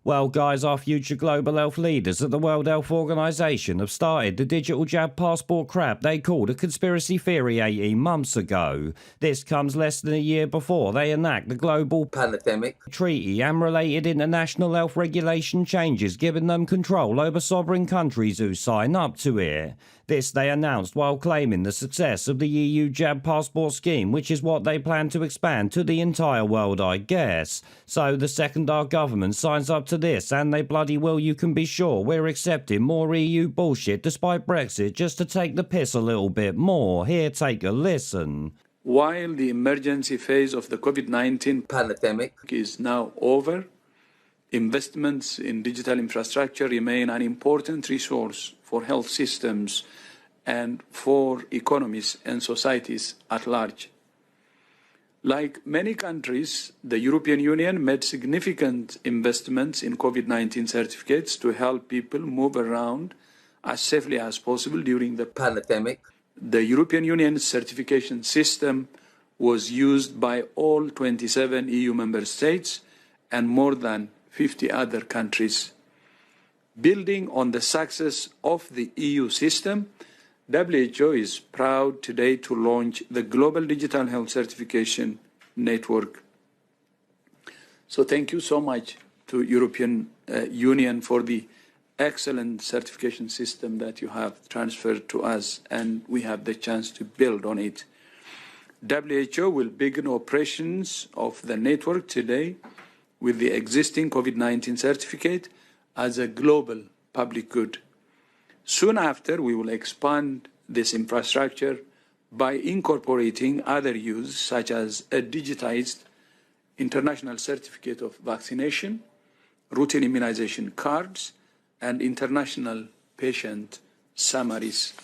Well, guys, our future global health leaders at the World Health Organization have started the digital jab passport crap they called a conspiracy theory 18 months ago. This comes less than a year before they enact the global pandemic treaty and related international health regulation changes, giving them control over sovereign countries who sign up to it. This they announced while claiming the success of the EU jab passport scheme, which is what they plan to expand to the entire world, I guess. So the second our government signs up to this, and they bloody will, you can be sure we're accepting more EU bullshit despite Brexit just to take the piss a little bit more. Here, take a listen. While the emergency phase of the COVID-19 pandemic is now over, investments in digital infrastructure remain an important resource for health systems and for economies and societies at large. Like many countries, the European Union made significant investments in COVID-19 certificates to help people move around as safely as possible during the pandemic. The European Union certification system was used by all 27 EU member states and more than 50 other countries. Building on the success of the EU system, WHO is proud today to launch the Global Digital Health Certification Network. So thank you so much to European Union for the excellent certification system that you have transferred to us, and we have the chance to build on it. WHO will begin operations of the network today with the existing COVID-19 certificate as a global public good. Soon after, we will expand this infrastructure by incorporating other use, such as a digitized international certificate of vaccination, routine immunization cards, and international patient summaries.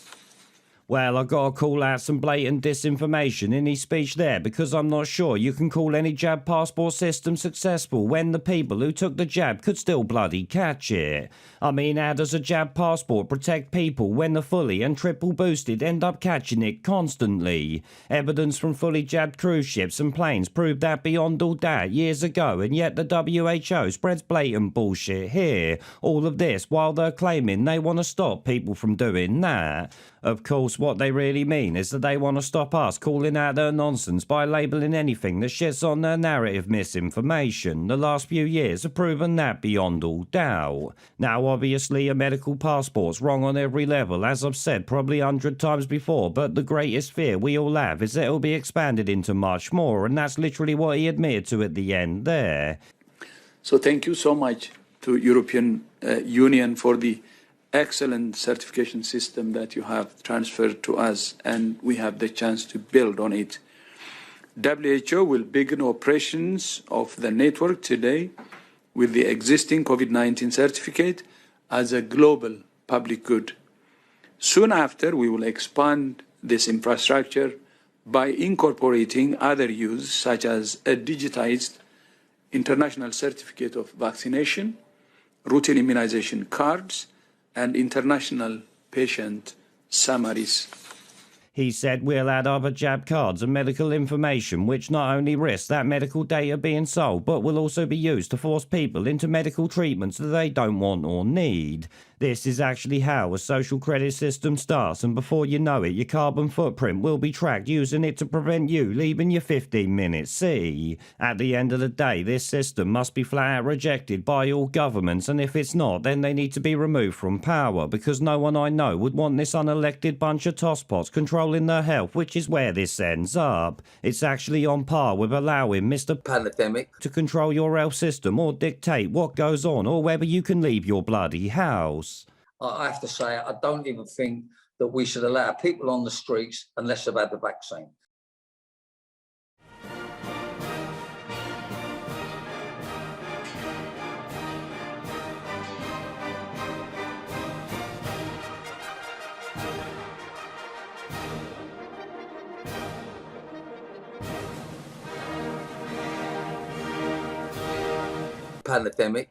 Well, I gotta call out some blatant disinformation in his speech there, because I'm not sure you can call any jab passport system successful when the people who took the jab could still bloody catch it. I mean, how does a jab passport protect people when the fully and triple boosted end up catching it constantly? Evidence from fully jabbed cruise ships and planes proved that beyond all doubt years ago, and yet the WHO spreads blatant bullshit here. All of this while they're claiming they want to stop people from doing that. Of course, what they really mean is that they want to stop us calling out their nonsense by labelling anything that shits on their narrative misinformation. The last few years have proven that beyond all doubt. Now, obviously, a medical passport's wrong on every level, as I've said probably 100 times before, but the greatest fear we all have is that it'll be expanded into much more, and that's literally what he admitted to at the end there. So thank you so much to European Union for the excellent certification system that you have transferred to us, and we have the chance to build on it. WHO will begin operations of the network today with the existing COVID-19 certificate as a global public good. Soon after, we will expand this infrastructure by incorporating other use, such as a digitized international certificate of vaccination, routine immunization cards, and international patient summaries. He said we'll add other jab cards and medical information, which not only risks that medical data being sold, but will also be used to force people into medical treatments that they don't want or need. This is actually how a social credit system starts, and before you know it, your carbon footprint will be tracked, using it to prevent you leaving your 15-minute C. At the end of the day, this system must be flat out rejected by all governments, and if it's not, then they need to be removed from power, because no one I know would want this unelected bunch of tosspots controlling their health, which is where this ends up. It's actually on par with allowing Mr. pandemic to control your health system or dictate what goes on or whether you can leave your bloody house. I have to say, I don't even think that we should allow people on the streets unless they've had the vaccine. Pandemic